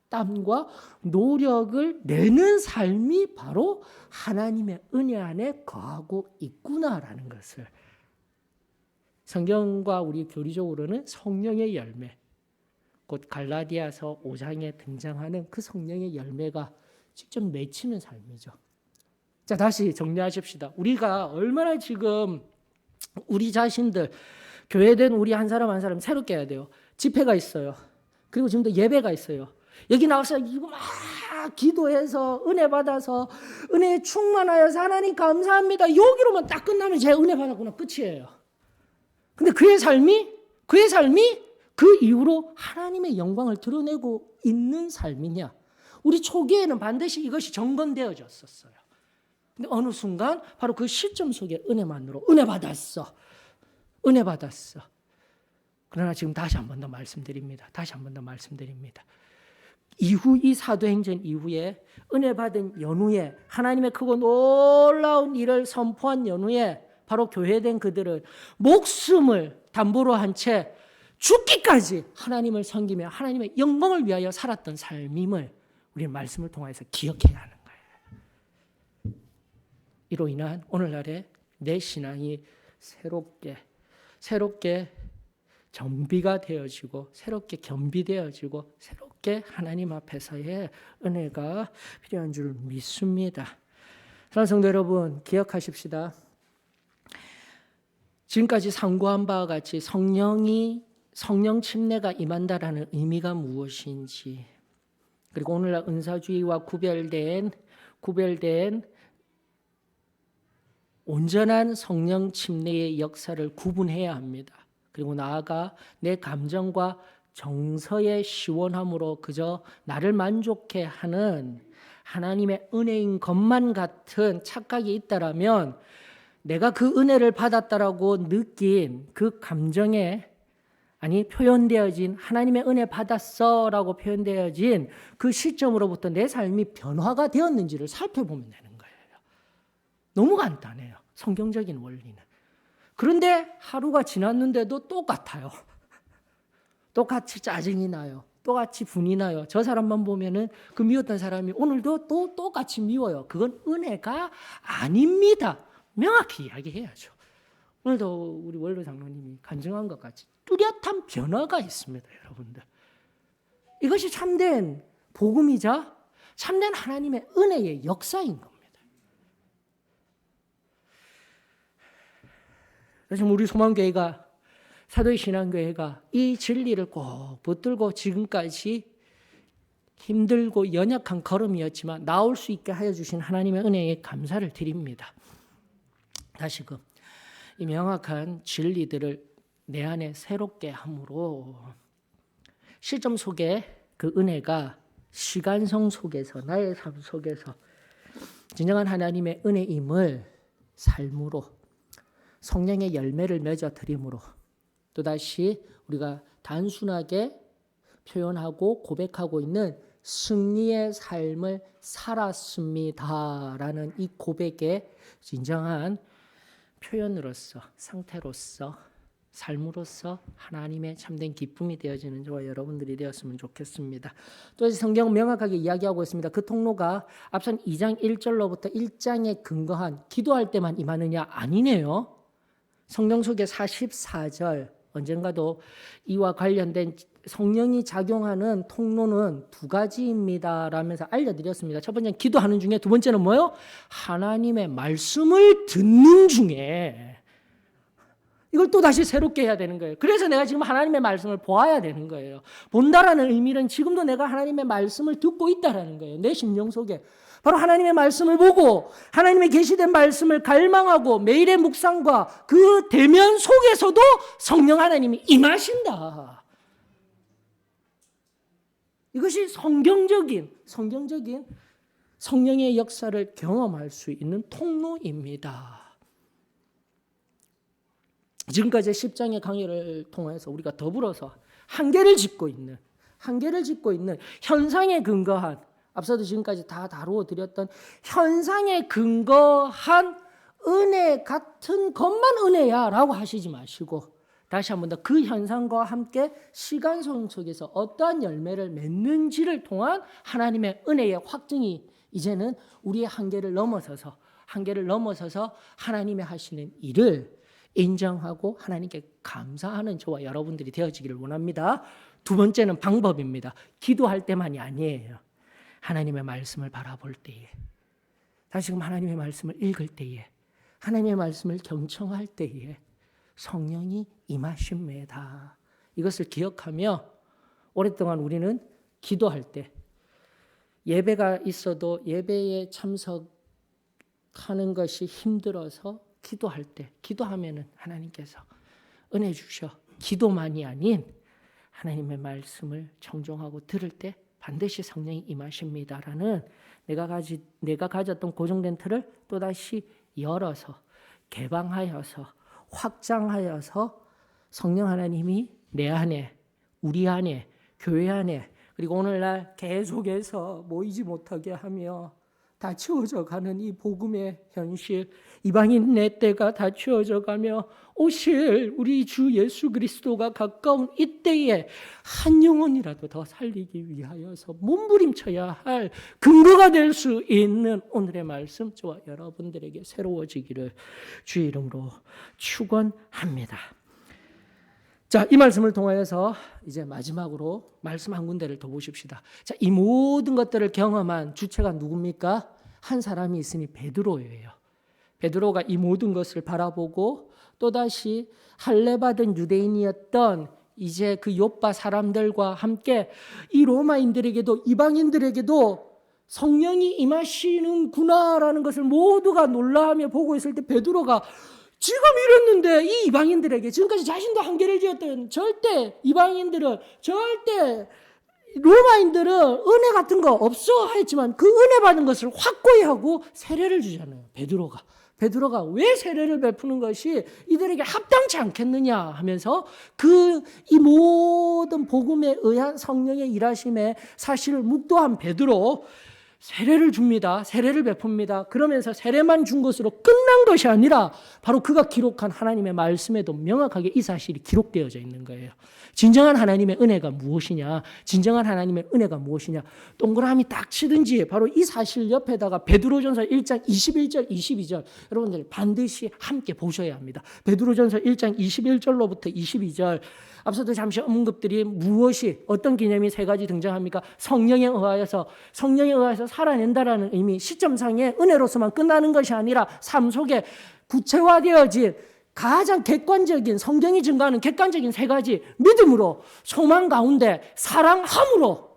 땀과 노력을 내는 삶이 바로 하나님의 은혜 안에 거하고 있구나라는 것을, 성경과 우리 교리적으로는 성령의 열매, 곧 갈라디아서 5장에 등장하는 그 성령의 열매가 직접 맺히는 삶이죠. 자, 다시 정리하십시다. 우리가 얼마나 지금 우리 자신들, 교회된 우리 한 사람 한 사람 새롭게 해야 돼요. 집회가 있어요. 그리고 지금도 예배가 있어요. 여기 나와서 이거 막 기도해서 은혜 받아서 은혜에 충만하여서 하나님 감사합니다. 여기로만 딱 끝나면 제가 은혜 받았구나, 끝이에요. 근데 그의 삶이 그 이후로 하나님의 영광을 드러내고 있는 삶이냐? 우리 초기에는 반드시 이것이 점검되어졌었어요. 근데 어느 순간 바로 그 시점 속에 은혜만으로 은혜 받았어. 그러나 지금 다시 한 번 더 말씀드립니다. 이후, 이 사도행전 이후에 은혜 받은 연후에, 하나님의 크고 놀라운 일을 선포한 연후에 바로 교회된 그들은 목숨을 담보로 한 채 죽기까지 하나님을 섬기며 하나님의 영광을 위하여 살았던 삶임을 우리는 말씀을 통해서 기억해야 하는 거예요. 이로 인한 오늘날의 내 신앙이 새롭게 정비가 되어지고, 새롭게 겸비되어지고, 새롭게 하나님 앞에서의 은혜가 필요한 줄 믿습니다. 사랑하는 성도 여러분, 기억하십시다. 지금까지 상고한 바와 같이 성령 침례가 임한다라는 의미가 무엇인지, 그리고 오늘날 은사주의와 구별된 온전한 성령 침례의 역사를 구분해야 합니다. 그리고 나아가 내 감정과 정서의 시원함으로 그저 나를 만족해 하는 하나님의 은혜인 것만 같은 착각이 있다라면 내가 그 은혜를 받았다라고 느낀 그 감정에 표현되어진 하나님의 은혜 받았어라고 표현되어진 그 시점으로부터 내 삶이 변화가 되었는지를 살펴보면 되는 거예요. 너무 간단해요. 성경적인 원리는. 그런데 하루가 지났는데도 똑같아요. 똑같이 짜증이 나요. 똑같이 분이 나요. 저 사람만 보면은 그 미웠던 사람이 오늘도 또 똑같이 미워요. 그건 은혜가 아닙니다. 명확히 이야기해야죠. 오늘도 우리 원로 장로님이 간증한 것 같이 뚜렷한 변화가 있습니다, 여러분들. 이것이 참된 복음이자 참된 하나님의 은혜의 역사인 겁니다. 그래서 우리 소망교회가 사도의 신앙교회가 이 진리를 꼭 붙들고 지금까지 힘들고 연약한 걸음이었지만 나올 수 있게 하여 주신 하나님의 은혜에 감사를 드립니다. 다시금 이 명확한 진리들을 내 안에 새롭게 함으로 시점 속에 그 은혜가 시간성 속에서 나의 삶 속에서 진정한 하나님의 은혜임을 삶으로 성령의 열매를 맺어 드림으로 또다시 우리가 단순하게 표현하고 고백하고 있는 승리의 삶을 살았습니다라는 이 고백의 진정한 표현으로서 상태로서 삶으로서 하나님의 참된 기쁨이 되어지는 저와 여러분들이 되었으면 좋겠습니다. 또 성경은 명확하게 이야기하고 있습니다. 그 통로가 앞선 2장 1절로부터 1장에 근거한 기도할 때만 임하느냐? 아니네요. 성경 속의 44절 언젠가도 이와 관련된 성령이 작용하는 통로는 두 가지입니다 라면서 알려드렸습니다. 첫 번째는 기도하는 중에, 두 번째는 뭐요? 하나님의 말씀을 듣는 중에. 이걸 또 다시 새롭게 해야 되는 거예요. 그래서 내가 지금 하나님의 말씀을 보아야 되는 거예요. 본다라는 의미는 지금도 내가 하나님의 말씀을 듣고 있다라는 거예요. 내 심령 속에 바로 하나님의 말씀을 보고 하나님의 계시된 말씀을 갈망하고 매일의 묵상과 그 대면 속에서도 성령 하나님이 임하신다. 이것이 성경적인 성령의 역사를 경험할 수 있는 통로입니다. 지금까지 10장의 강의를 통해서 우리가 더불어서 한계를 짚고 있는 현상에 근거한, 앞서도 지금까지 다 다루어 드렸던 현상에 근거한 은혜 같은 것만 은혜야 라고 하시지 마시고 다시 한 번 더 그 현상과 함께 시간성 속에서 어떠한 열매를 맺는지를 통한 하나님의 은혜의 확증이 이제는 우리의 한계를 넘어서서 하나님의 하시는 일을 인정하고 하나님께 감사하는 저와 여러분들이 되어지기를 원합니다. 두 번째는 방법입니다. 기도할 때만이 아니에요. 하나님의 말씀을 바라볼 때에, 다시금 하나님의 말씀을 읽을 때에, 하나님의 말씀을 경청할 때에 성령이 임하십니다. 이것을 기억하며 오랫동안 우리는 기도할 때, 예배가 있어도 예배에 참석하는 것이 힘들어서 기도할 때, 기도하면은 하나님께서 은혜 주셔 기도만이 아닌 하나님의 말씀을 청종하고 들을 때 반드시 성령이 임하십니다라는 내가 가졌던 고정된 틀을 또다시 열어서 개방하여서 확장하여서 성령 하나님이 내 안에, 우리 안에, 교회 안에, 그리고 오늘날 계속해서 모이지 못하게 하며 다 치워져 가는 이 복음의 현실, 이방인 내 때가 다 치워져 가며 오실 우리 주 예수 그리스도가 가까운 이때에 한 영혼이라도 더 살리기 위하여서 몸부림쳐야 할 근거가 될 수 있는 오늘의 말씀, 저와 여러분들에게 새로워지기를 주의 이름으로 축원합니다. 자, 이 말씀을 통하여서 이제 마지막으로 말씀 한 군데를 더 보십시다. 자, 이 모든 것들을 경험한 주체가 누굽니까? 한 사람이 있으니 베드로예요. 베드로가 이 모든 것을 바라보고 또다시 할례받은 유대인이었던 이제 그 욥바 사람들과 함께 이 로마인들에게도 이방인들에게도 성령이 임하시는구나라는 것을 모두가 놀라하며 보고 있을 때 베드로가 지금 이랬는데 이 이방인들에게, 지금까지 자신도 한계를 지었던 절대 로마인들은 은혜 같은 거 없어 했지만 그 은혜 받은 것을 확고히 하고 세례를 주잖아요. 베드로가. 베드로가 왜 세례를 베푸는 것이 이들에게 합당치 않겠느냐 하면서 이 모든 복음에 의한 성령의 일하심에 사실을 묵도한 베드로 세례를 줍니다. 세례를 베풉니다. 그러면서 세례만 준 것으로 끝난 것이 아니라 바로 그가 기록한 하나님의 말씀에도 명확하게 이 사실이 기록되어져 있는 거예요. 진정한 하나님의 은혜가 무엇이냐? 진정한 하나님의 은혜가 무엇이냐? 동그라미 딱 치든지 바로 이 사실 옆에다가 베드로전서 1장 21절, 22절 여러분들 반드시 함께 보셔야 합니다. 베드로전서 1장 21절로부터 22절 앞서도 잠시 언급들이 무엇이 어떤 개념이 세 가지 등장합니까? 성령에 의하여서 살아낸다라는 의미, 시점상의 은혜로서만 끝나는 것이 아니라 삶 속에 구체화되어진 가장 객관적인 성경이 증거하는 객관적인 세 가지 믿음으로 소망 가운데 사랑함으로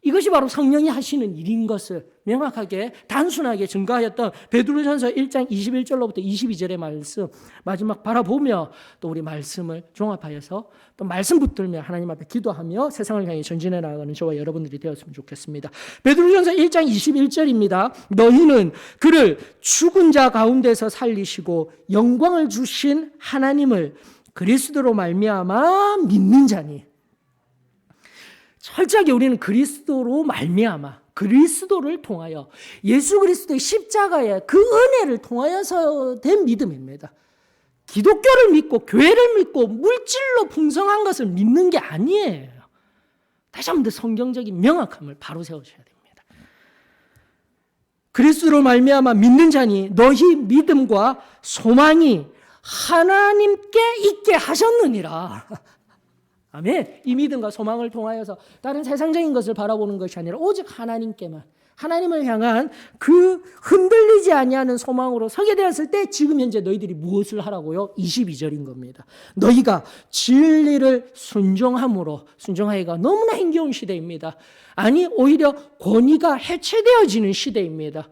이것이 바로 성령이 하시는 일인 것을 명확하게 단순하게 증거하였던 베드로전서 1장 21절로부터 22절의 말씀 마지막 바라보며 또 우리 말씀을 종합하여서 또 말씀 붙들며 하나님 앞에 기도하며 세상을 향해 전진해 나가는 저와 여러분들이 되었으면 좋겠습니다. 베드로전서 1장 21절입니다. 너희는 그를 죽은 자 가운데서 살리시고 영광을 주신 하나님을 그리스도로 말미암아 믿는 자니. 철저하게 우리는 그리스도로 말미암아 그리스도를 통하여 예수 그리스도의 십자가의 그 은혜를 통하여서 된 믿음입니다. 기독교를 믿고 교회를 믿고 물질로 풍성한 것을 믿는 게 아니에요. 다시 한번 더 성경적인 명확함을 바로 세우셔야 됩니다. 그리스도로 말미암아 믿는 자니 너희 믿음과 소망이 하나님께 있게 하셨느니라. 아멘. 이 믿음과 소망을 통하여서 다른 세상적인 것을 바라보는 것이 아니라 오직 하나님께만, 하나님을 향한 그 흔들리지 아니하는 소망으로 서게 되었을 때 지금 현재 너희들이 무엇을 하라고요? 22절인 겁니다. 너희가 진리를 순종하기가 너무나 힘겨운 시대입니다. 아니 오히려 권위가 해체되어지는 시대입니다.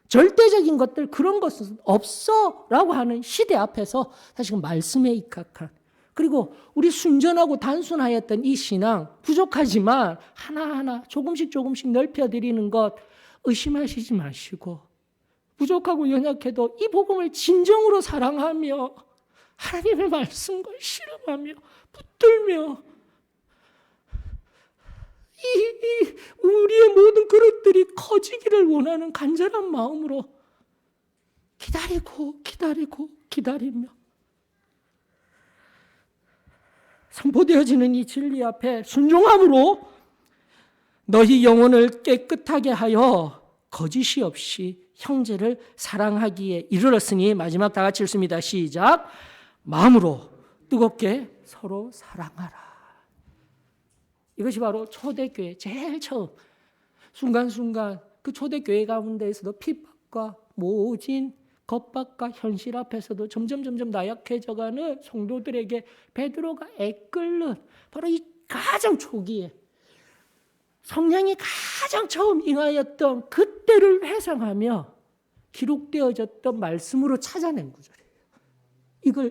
절대적인 것들 그런 것은 없어라고 하는 시대 앞에서 사실 말씀에 입각한 그리고 우리 순전하고 단순하였던 이 신앙 부족하지만 하나하나 조금씩 넓혀드리는 것 의심하시지 마시고 부족하고 연약해도 이 복음을 진정으로 사랑하며 하나님의 말씀과 실험하며 붙들며 우리의 모든 그릇들이 커지기를 원하는 간절한 마음으로 기다리며 선포되어지는 이 진리 앞에 순종함으로 너희 영혼을 깨끗하게 하여 거짓이 없이 형제를 사랑하기에 이르렀으니 마지막 다 같이 읽습니다. 시작. 마음으로 뜨겁게 서로 사랑하라. 이것이 바로 초대교회 제일 처음 순간순간 그 초대교회 가운데에서도 핍박과 모진 겁박과 현실 앞에서도 점점 나약해져가는 성도들에게 베드로가 애끓는 바로 이 가장 초기에 성령이 가장 처음 임하였던 그때를 회상하며 기록되어졌던 말씀으로 찾아낸 구절이에요.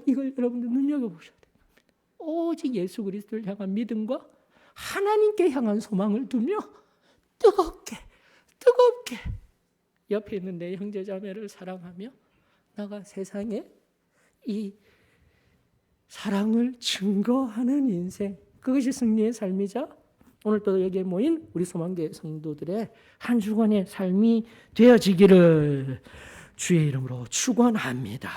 이걸 여러분들 눈여겨보셔야 됩니다. 오직 예수 그리스도를 향한 믿음과 하나님께 향한 소망을 두며 뜨겁게 옆에 있는 내 형제 자매를 사랑하며 나가 세상에 이 사랑을 증거하는 인생, 그것이 승리의 삶이자 오늘 또 여기에 모인 우리 소망교회 성도들의 한 주간의 삶이 되어지기를 주의 이름으로 축원합니다.